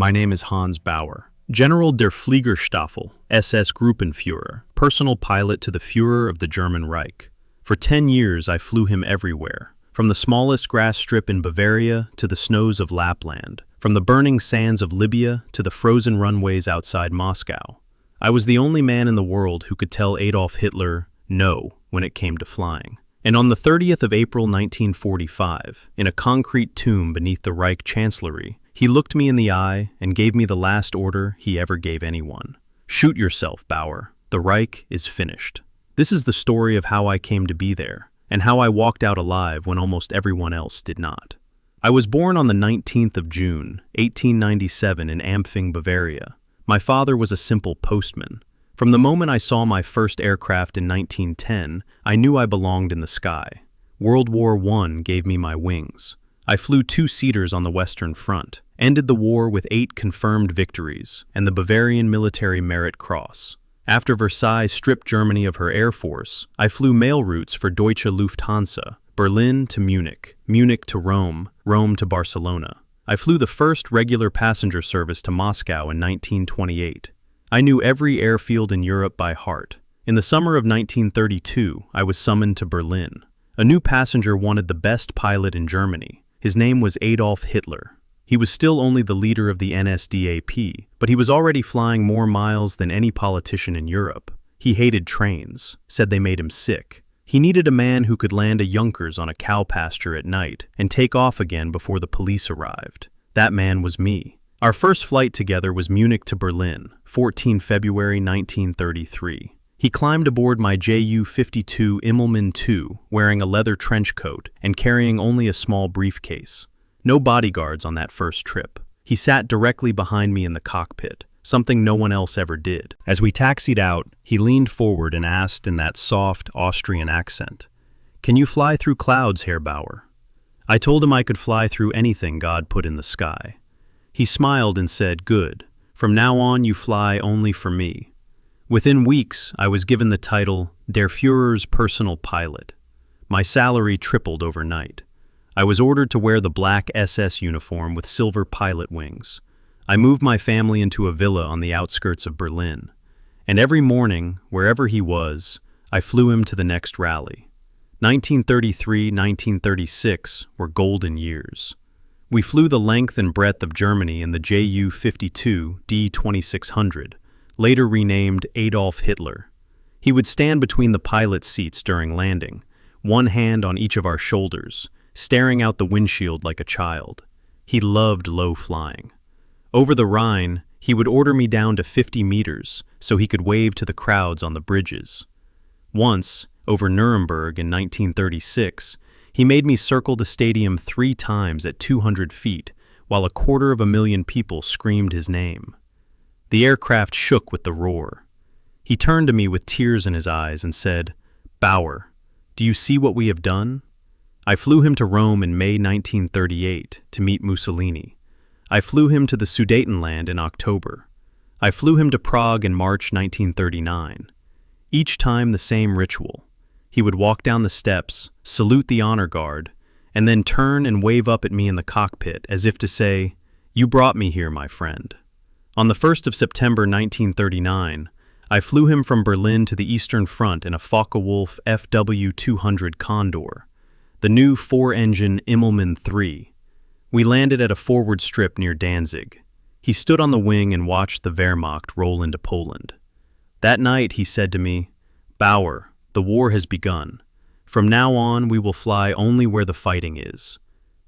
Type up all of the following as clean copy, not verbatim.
My name is Hans Baur, General der Fliegerstaffel, SS Gruppenführer, personal pilot to the Führer of the German Reich. For 10 years I flew him everywhere, from the smallest grass strip in Bavaria to the snows of Lapland, from the burning sands of Libya to the frozen runways outside Moscow. I was the only man in the world who could tell Adolf Hitler no when it came to flying. And on the 30th of April 1945, in a concrete tomb beneath the Reich Chancellery, he looked me in the eye and gave me the last order he ever gave anyone. Shoot yourself, Baur. The Reich is finished. This is the story of how I came to be there, and how I walked out alive when almost everyone else did not. I was born on the 19th of June, 1897 in Ampfing, Bavaria. My father was a simple postman. From the moment I saw my first aircraft in 1910, I knew I belonged in the sky. World War I gave me my wings. I flew 2-seaters on the Western Front, ended the war with 8 confirmed victories, and the Bavarian Military Merit Cross. After Versailles stripped Germany of her air force, I flew mail routes for Deutsche Lufthansa, Berlin to Munich, Munich to Rome, Rome to Barcelona. I flew the first regular passenger service to Moscow in 1928. I knew every airfield in Europe by heart. In the summer of 1932, I was summoned to Berlin. A new passenger wanted the best pilot in Germany. His name was Adolf Hitler. He was still only the leader of the NSDAP, but he was already flying more miles than any politician in Europe. He hated trains, said they made him sick. He needed a man who could land a Junkers on a cow pasture at night and take off again before the police arrived. That man was me. Our first flight together was Munich to Berlin, 14 February 1933. He climbed aboard my Ju-52 Immelmann II, wearing a leather trench coat and carrying only a small briefcase. No bodyguards on that first trip. He sat directly behind me in the cockpit, something no one else ever did. As we taxied out, he leaned forward and asked in that soft Austrian accent, "Can you fly through clouds, Herr Baur?" I told him I could fly through anything God put in the sky. He smiled and said, "Good. From now on you fly only for me." Within weeks, I was given the title Der Führer's personal pilot. My salary tripled overnight. I was ordered to wear the black SS uniform with silver pilot wings. I moved my family into a villa on the outskirts of Berlin. And every morning, wherever he was, I flew him to the next rally. 1933, 1936 were golden years. We flew the length and breadth of Germany in the Ju-52 D-2600, later renamed Adolf Hitler. He would stand between the pilot's seats during landing, one hand on each of our shoulders, staring out the windshield like a child. He loved low flying. Over the Rhine, he would order me down to 50 meters so he could wave to the crowds on the bridges. Once, over Nuremberg in 1936, he made me circle the stadium 3 times at 200 feet while 250,000 people screamed his name. The aircraft shook with the roar. He turned to me with tears in his eyes and said, "Baur, do you see what we have done?" I flew him to Rome in May 1938 to meet Mussolini. I flew him to the Sudetenland in October. I flew him to Prague in March 1939. Each time the same ritual. He would walk down the steps, salute the honor guard, and then turn and wave up at me in the cockpit as if to say, "You brought me here, my friend." On the 1st of September 1939, I flew him from Berlin to the Eastern Front in a Focke-Wulf FW-200 Condor, the new 4-engine Immelmann III. We landed at a forward strip near Danzig. He stood on the wing and watched the Wehrmacht roll into Poland. That night he said to me, "Baur, the war has begun. From now on we will fly only where the fighting is."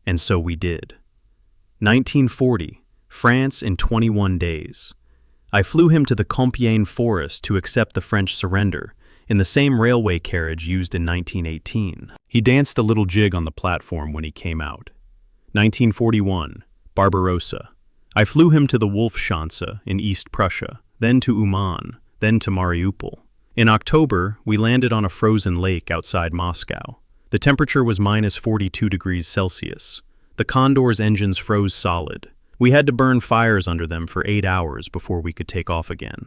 And so we did. 1940, France in 21 days. I flew him to the Compiègne forest to accept the French surrender, in the same railway carriage used in 1918. He danced a little jig on the platform when he came out. 1941, Barbarossa. I flew him to the Wolfschanze in East Prussia, then to Uman, then to Mariupol. In October, we landed on a frozen lake outside Moscow. The temperature was -42 degrees Celsius. The Condor's engines froze solid. We had to burn fires under them for 8 hours before we could take off again.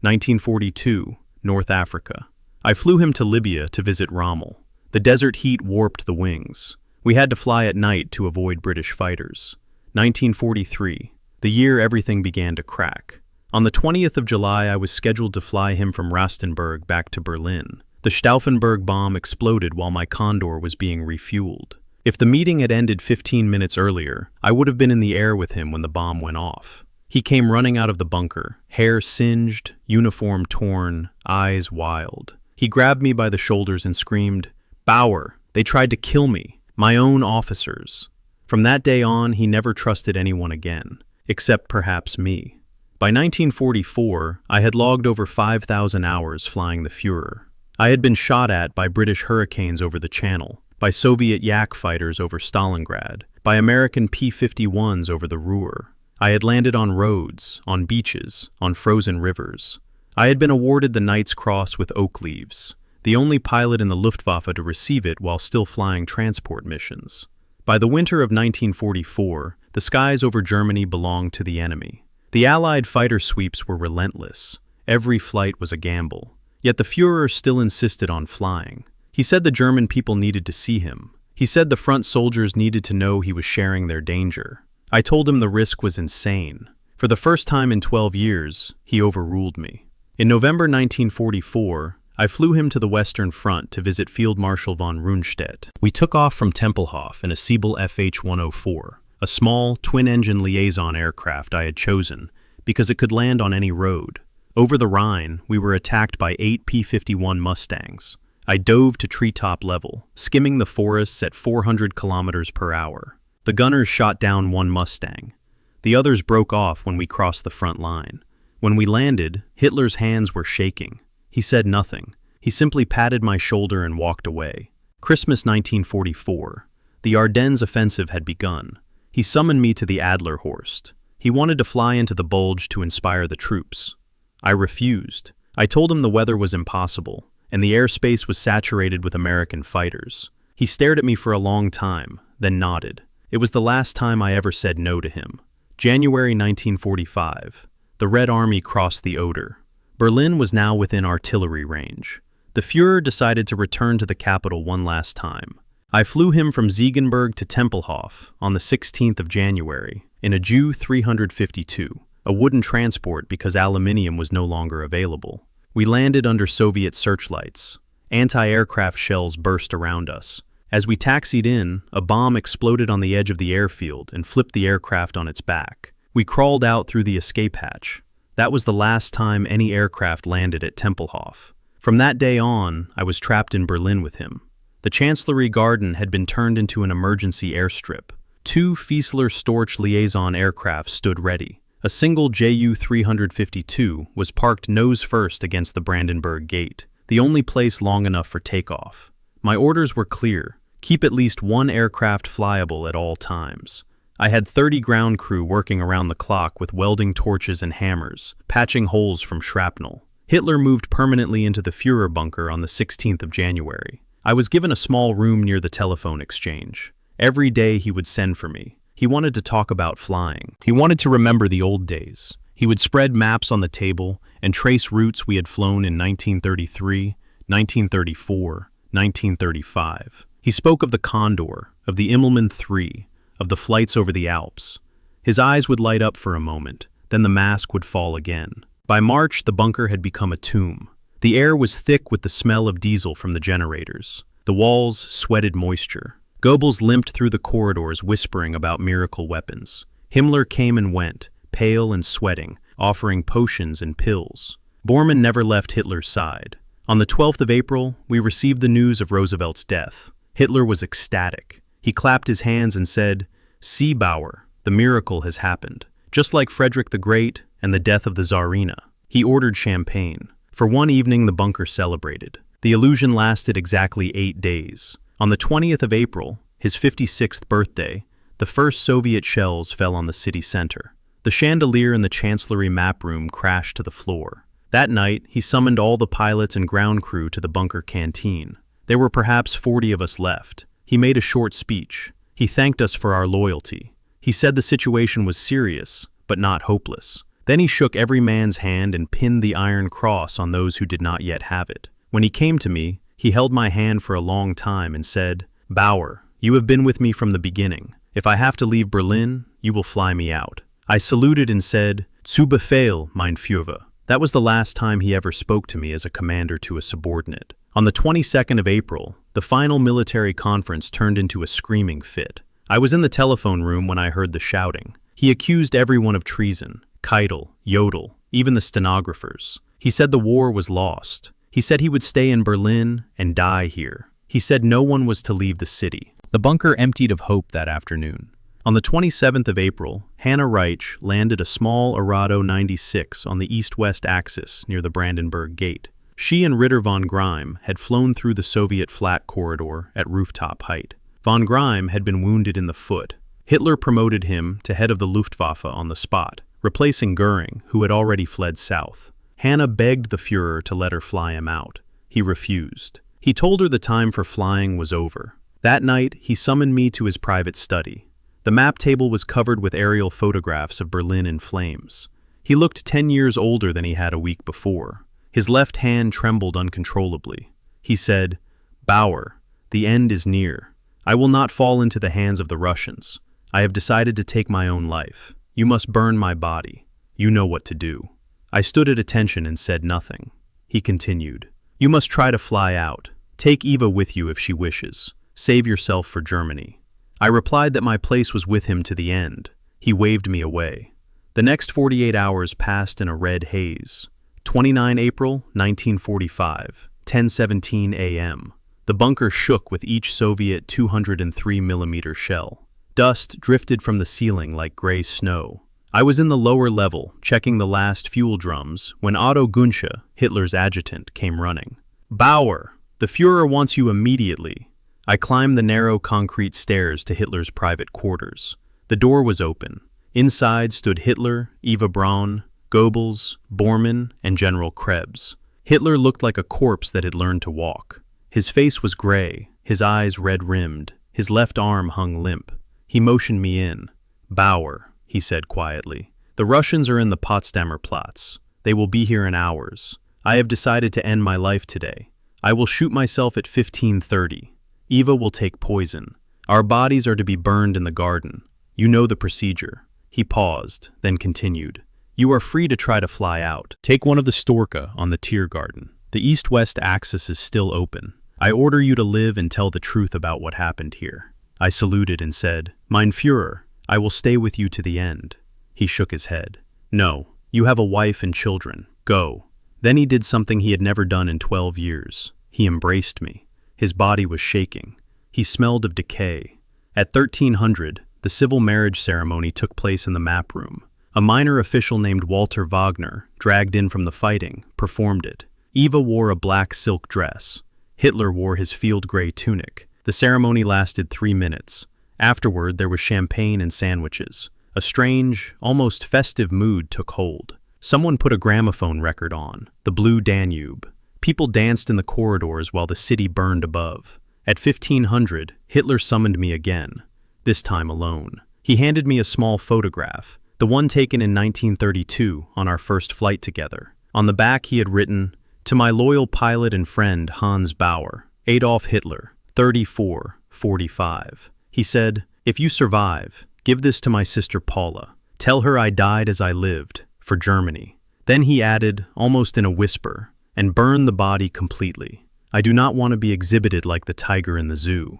1942, North Africa. I flew him to Libya to visit Rommel. The desert heat warped the wings. We had to fly at night to avoid British fighters. 1943. the year everything began to crack. On the 20th of July, I was scheduled to fly him from Rastenburg back to Berlin. The Stauffenberg bomb exploded while my Condor was being refueled. If the meeting had ended 15 minutes earlier, I would have been in the air with him when the bomb went off. He came running out of the bunker, hair singed, uniform torn, eyes wild. He grabbed me by the shoulders and screamed, "Baur, they tried to kill me, my own officers." From that day on, he never trusted anyone again, except perhaps me. By 1944, I had logged over 5,000 hours flying the Führer. I had been shot at by British Hurricanes over the Channel, by Soviet Yak fighters over Stalingrad, by American P-51s over the Ruhr. I had landed on roads, on beaches, on frozen rivers. I had been awarded the Knight's Cross with oak leaves, the only pilot in the Luftwaffe to receive it while still flying transport missions. By the winter of 1944, the skies over Germany belonged to the enemy. The Allied fighter sweeps were relentless. Every flight was a gamble. Yet the Führer still insisted on flying. He said the German people needed to see him. He said the front soldiers needed to know he was sharing their danger. I told him the risk was insane. For the first time in 12 years, he overruled me. In November 1944, I flew him to the Western Front to visit Field Marshal von Rundstedt. We took off from Tempelhof in a Siebel FH-104, a small, twin-engine liaison aircraft I had chosen because it could land on any road. Over the Rhine, we were attacked by 8 P-51 Mustangs. I dove to treetop level, skimming the forests at 400 kilometers per hour. The gunners shot down one Mustang. The others broke off when we crossed the front line. When we landed, Hitler's hands were shaking. He said nothing. He simply patted my shoulder and walked away. Christmas 1944. The Ardennes offensive had begun. He summoned me to the Adlerhorst. He wanted to fly into the Bulge to inspire the troops. I refused. I told him the weather was impossible, and the airspace was saturated with American fighters. He stared at me for a long time, then nodded. It was the last time I ever said no to him. January 1945. The Red Army crossed the Oder. Berlin was now within artillery range. The Führer decided to return to the capital one last time. I flew him from Ziegenberg to Tempelhof on the 16th of January in a Ju 352, a wooden transport because aluminium was no longer available. We landed under Soviet searchlights. Anti-aircraft shells burst around us. As we taxied in, a bomb exploded on the edge of the airfield and flipped the aircraft on its back. We crawled out through the escape hatch. That was the last time any aircraft landed at Tempelhof. From that day on, I was trapped in Berlin with him. The Chancellery Garden had been turned into an emergency airstrip. 2 Fiesler Storch liaison aircraft stood ready. A single Ju 352 was parked nose first against the Brandenburg Gate, the only place long enough for takeoff. My orders were clear: keep at least 1 aircraft flyable at all times. I had 30 ground crew working around the clock with welding torches and hammers, patching holes from shrapnel. Hitler moved permanently into the Führer bunker on the 16th of January. I was given a small room near the telephone exchange. Every day he would send for me. He wanted to talk about flying. He wanted to remember the old days. He would spread maps on the table and trace routes we had flown in 1933, 1934, 1935. He spoke of the Condor, of the Immelmann III, of the flights over the Alps. His eyes would light up for a moment, then the mask would fall again. By March, the bunker had become a tomb. The air was thick with the smell of diesel from the generators. The walls sweated moisture. Goebbels limped through the corridors whispering about miracle weapons. Himmler came and went, pale and sweating, offering potions and pills. Bormann never left Hitler's side. On the 12th of April, we received the news of Roosevelt's death. Hitler was ecstatic. He clapped his hands and said, "See, Baur, the miracle has happened." Just like Frederick the Great and the death of the Tsarina. He ordered champagne. For one evening, the bunker celebrated. The illusion lasted exactly 8 days. On the 20th of April, his 56th birthday, the first Soviet shells fell on the city center. The chandelier in the Chancellery map room crashed to the floor. That night, he summoned all the pilots and ground crew to the bunker canteen. There were perhaps 40 of us left. He made a short speech. He thanked us for our loyalty. He said the situation was serious, but not hopeless. Then he shook every man's hand and pinned the Iron Cross on those who did not yet have it. When he came to me, he held my hand for a long time and said, "Baur, you have been with me from the beginning. If I have to leave Berlin, you will fly me out. I saluted and said, "Zu Befehl, mein Führer." That was the last time he ever spoke to me as a commander to a subordinate. On the 22nd of April, the final military conference turned into a screaming fit. I was in the telephone room when I heard the shouting. He accused everyone of treason, Keitel, Jodl, even the stenographers. He said the war was lost. He said he would stay in Berlin and die here. He said no one was to leave the city. The bunker emptied of hope that afternoon. On the 27th of April, Hannah Reich landed a small Arado 96 on the east-west axis near the Brandenburg Gate. She and Ritter von Greim had flown through the Soviet flat corridor at rooftop height. Von Greim had been wounded in the foot. Hitler promoted him to head of the Luftwaffe on the spot, replacing Göring, who had already fled south. Hannah begged the Führer to let her fly him out. He refused. He told her the time for flying was over. That night, he summoned me to his private study. The map table was covered with aerial photographs of Berlin in flames. He looked 10 years older than he had a week before. His left hand trembled uncontrollably. He said, "Baur, the end is near. I will not fall into the hands of the Russians. I have decided to take my own life. You must burn my body. You know what to do." I stood at attention and said nothing. He continued, "You must try to fly out. Take Eva with you if she wishes. Save yourself for Germany." I replied that my place was with him to the end. He waved me away. The next 48 hours passed in a red haze. 29 April 1945, 10:17 a.m. The bunker shook with each Soviet 203mm shell. Dust drifted from the ceiling like gray snow. I was in the lower level, checking the last fuel drums, when Otto Günsche, Hitler's adjutant, came running. "Baur, the Führer wants you immediately." I climbed the narrow concrete stairs to Hitler's private quarters. The door was open. Inside stood Hitler, Eva Braun, Goebbels, Bormann, and General Krebs. Hitler looked like a corpse that had learned to walk. His face was gray, his eyes red-rimmed, his left arm hung limp. He motioned me in. "Baur," he said quietly. "The Russians are in the Potsdamer Platz. They will be here in hours. I have decided to end my life today. I will shoot myself at 15:30. Eva will take poison. Our bodies are to be burned in the garden. You know the procedure." He paused, then continued. "You are free to try to fly out. Take one of the Storka on the Tiergarten. The east-west axis is still open. I order you to live and tell the truth about what happened here." I saluted and said, "Mein Führer, I will stay with you to the end." He shook his head. "No, you have a wife and children. Go." Then he did something he had never done in 12 years. He embraced me. His body was shaking. He smelled of decay. At 1300, the civil marriage ceremony took place in the map room. A minor official named Walter Wagner, dragged in from the fighting, performed it. Eva wore a black silk dress. Hitler wore his field gray tunic. The ceremony lasted 3 minutes. Afterward, there was champagne and sandwiches. A strange, almost festive mood took hold. Someone put a gramophone record on, The Blue Danube. People danced in the corridors while the city burned above. At 1500, Hitler summoned me again, this time alone. He handed me a small photograph, the one taken in 1932 on our first flight together. On the back he had written, "To my loyal pilot and friend Hans Baur, Adolf Hitler, 3445. He said, "If you survive, give this to my sister Paula. Tell her I died as I lived, for Germany." Then he added, almost in a whisper, "And burn the body completely. I do not want to be exhibited like the tiger in the zoo."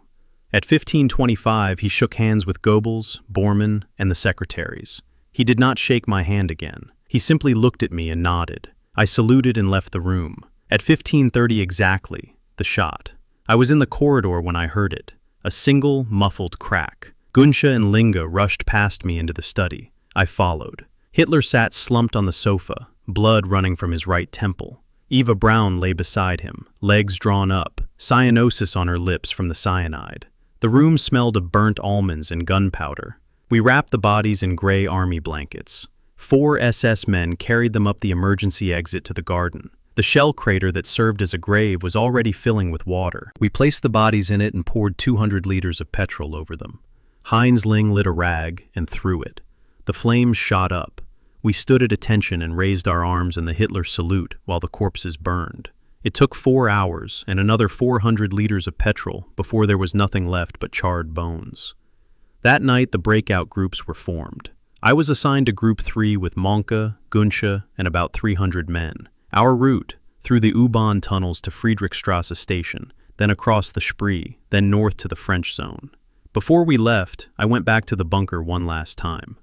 At 1525, he shook hands with Goebbels, Bormann, and the secretaries. He did not shake my hand again. He simply looked at me and nodded. I saluted and left the room. At 15:30 exactly, the shot. I was in the corridor when I heard it. A single, muffled crack. Günsche and Linge rushed past me into the study. I followed. Hitler sat slumped on the sofa, blood running from his right temple. Eva Braun lay beside him, legs drawn up, cyanosis on her lips from the cyanide. The room smelled of burnt almonds and gunpowder. We wrapped the bodies in gray army blankets. 4 SS men carried them up the emergency exit to the garden. The shell crater that served as a grave was already filling with water. We placed the bodies in it and poured 200 liters of petrol over them. Heinz Ling lit a rag and threw it. The flames shot up. We stood at attention and raised our arms in the Hitler salute while the corpses burned. It took 4 hours and another 400 liters of petrol before there was nothing left but charred bones. That night, the breakout groups were formed. I was assigned to Group 3 with Monke, Gunsche, and about 300 men. Our route, through the U-Bahn tunnels to Friedrichstrasse station, then across the Spree, then north to the French zone. Before we left, I went back to the bunker one last time.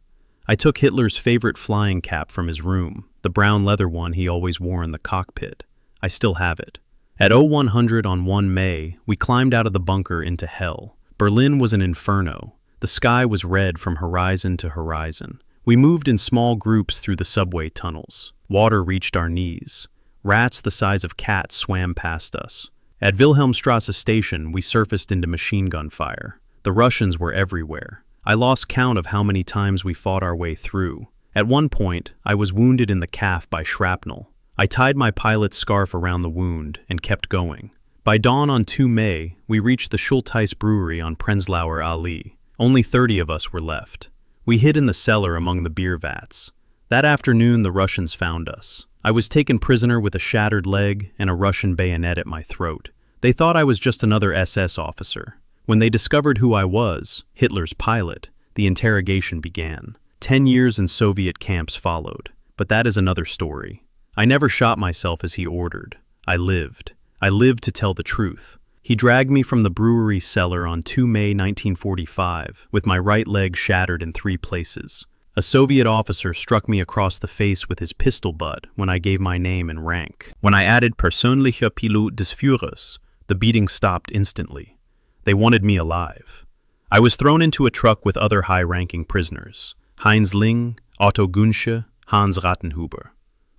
I took Hitler's favorite flying cap from his room, the brown leather one he always wore in the cockpit. I still have it. At 0100 on 1 May, we climbed out of the bunker into hell. Berlin was an inferno. The sky was red from horizon to horizon. We moved in small groups through the subway tunnels. Water reached our knees. Rats the size of cats swam past us. At Wilhelmstrasse station, we surfaced into machine gun fire. The Russians were everywhere. I lost count of how many times we fought our way through. At one point, I was wounded in the calf by shrapnel. I tied my pilot's scarf around the wound and kept going. By dawn on 2 May, we reached the Schultheiss brewery on Prenzlauer Allee. Only 30 of us were left. We hid in the cellar among the beer vats. That afternoon, the Russians found us. I was taken prisoner with a shattered leg and a Russian bayonet at my throat. They thought I was just another SS officer. When they discovered who I was, Hitler's pilot, the interrogation began. 10 years in Soviet camps followed, but that is another story. I never shot myself as he ordered. I lived. I lived to tell the truth. He dragged me from the brewery cellar on 2 May 1945, with my right leg shattered in 3 places. A Soviet officer struck me across the face with his pistol butt when I gave my name and rank. When I added persönlicher Pilot des Führers, the beating stopped instantly. They wanted me alive. I was thrown into a truck with other high-ranking prisoners, Heinz Ling, Otto Gunsche, Hans Rattenhuber.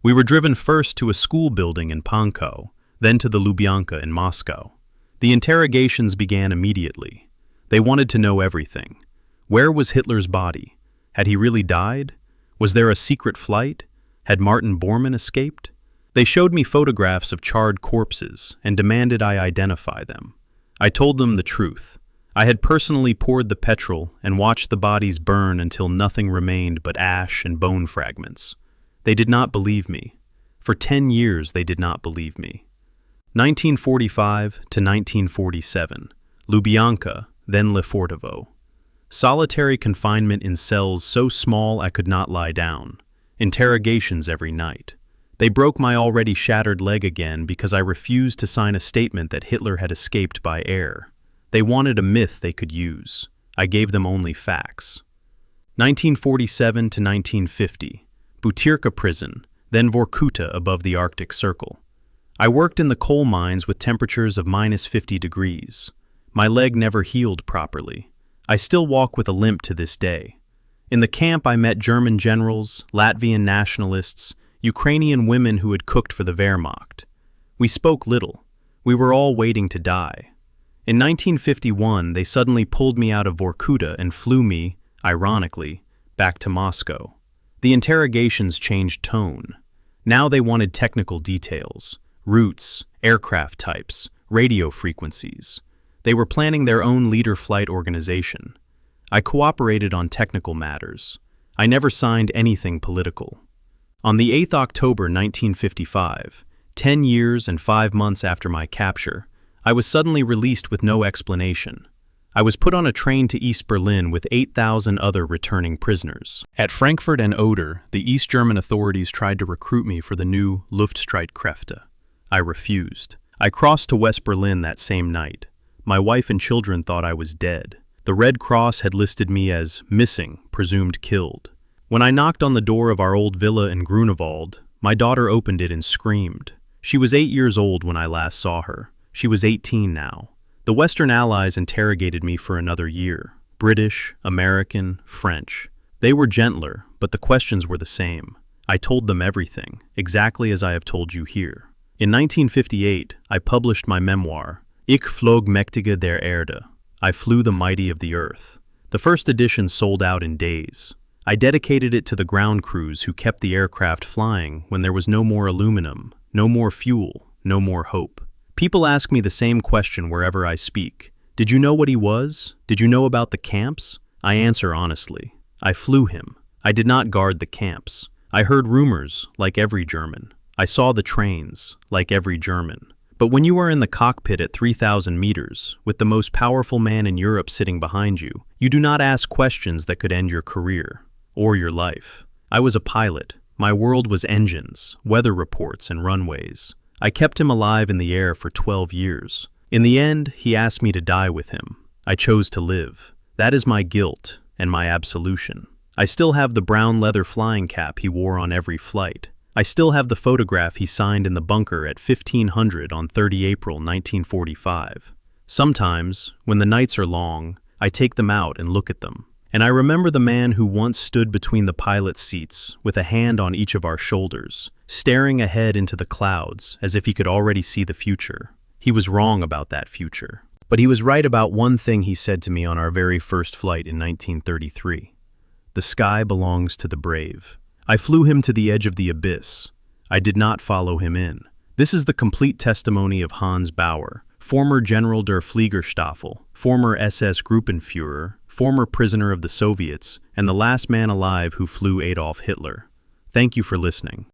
We were driven first to a school building in Pankow, then to the Lubyanka in Moscow. The interrogations began immediately. They wanted to know everything. Where was Hitler's body? Had he really died? Was there a secret flight? Had Martin Bormann escaped? They showed me photographs of charred corpses and demanded I identify them. I told them the truth. I had personally poured the petrol and watched the bodies burn until nothing remained but ash and bone fragments. They did not believe me. For 10 years they did not believe me. 1945 to 1947. Lubyanka, then Lefortovo. Solitary confinement in cells so small I could not lie down. Interrogations every night. They broke my already shattered leg again because I refused to sign a statement that Hitler had escaped by air. They wanted a myth they could use. I gave them only facts. 1947 to 1950. Butyrka prison, then Vorkuta above the Arctic Circle. I worked in the coal mines with temperatures of -50 degrees. My leg never healed properly. I still walk with a limp to this day. In the camp I met German generals, Latvian nationalists, Ukrainian women who had cooked for the Wehrmacht. We spoke little. We were all waiting to die. In 1951, they suddenly pulled me out of Vorkuta and flew me, ironically, back to Moscow. The interrogations changed tone. Now they wanted technical details, routes, aircraft types, radio frequencies. They were planning their own leader flight organization. I cooperated on technical matters. I never signed anything political. On the 8th October 1955, 10 years and 5 months after my capture, I was suddenly released with no explanation. I was put on a train to East Berlin with 8,000 other returning prisoners. At Frankfurt and Oder, the East German authorities tried to recruit me for the new Luftstreitkräfte. I refused. I crossed to West Berlin that same night. My wife and children thought I was dead. The Red Cross had listed me as missing, presumed killed. When I knocked on the door of our old villa in Grunewald, my daughter opened it and screamed. She was 8 years old when I last saw her. She was 18 now. The Western Allies interrogated me for another year. British, American, French. They were gentler, but the questions were the same. I told them everything, exactly as I have told you here. In 1958, I published my memoir, Ich flog mächtige der Erde. I flew the mighty of the earth. The first edition sold out in days. I dedicated it to the ground crews who kept the aircraft flying when there was no more aluminum, no more fuel, no more hope. People ask me the same question wherever I speak. Did you know what he was? Did you know about the camps? I answer honestly. I flew him. I did not guard the camps. I heard rumors, like every German. I saw the trains, like every German. But when you are in the cockpit at 3,000 meters, with the most powerful man in Europe sitting behind you, you do not ask questions that could end your career. or your life. I was a pilot. My world was engines, weather reports, and runways. I kept him alive in the air for 12 years. In the end, he asked me to die with him. I chose to live. That is my guilt and my absolution. I still have the brown leather flying cap he wore on every flight. I still have the photograph he signed in the bunker at 1500 on 30 April 1945. Sometimes, when the nights are long, I take them out and look at them. And I remember the man who once stood between the pilot's seats, with a hand on each of our shoulders, staring ahead into the clouds as if he could already see the future. He was wrong about that future. But he was right about one thing he said to me on our very first flight in 1933. The sky belongs to the brave. I flew him to the edge of the abyss. I did not follow him in. This is the complete testimony of Hans Baur, former General der Fliegerstaffel, former SS Gruppenführer, former prisoner of the Soviets, and the last man alive who flew Adolf Hitler. Thank you for listening.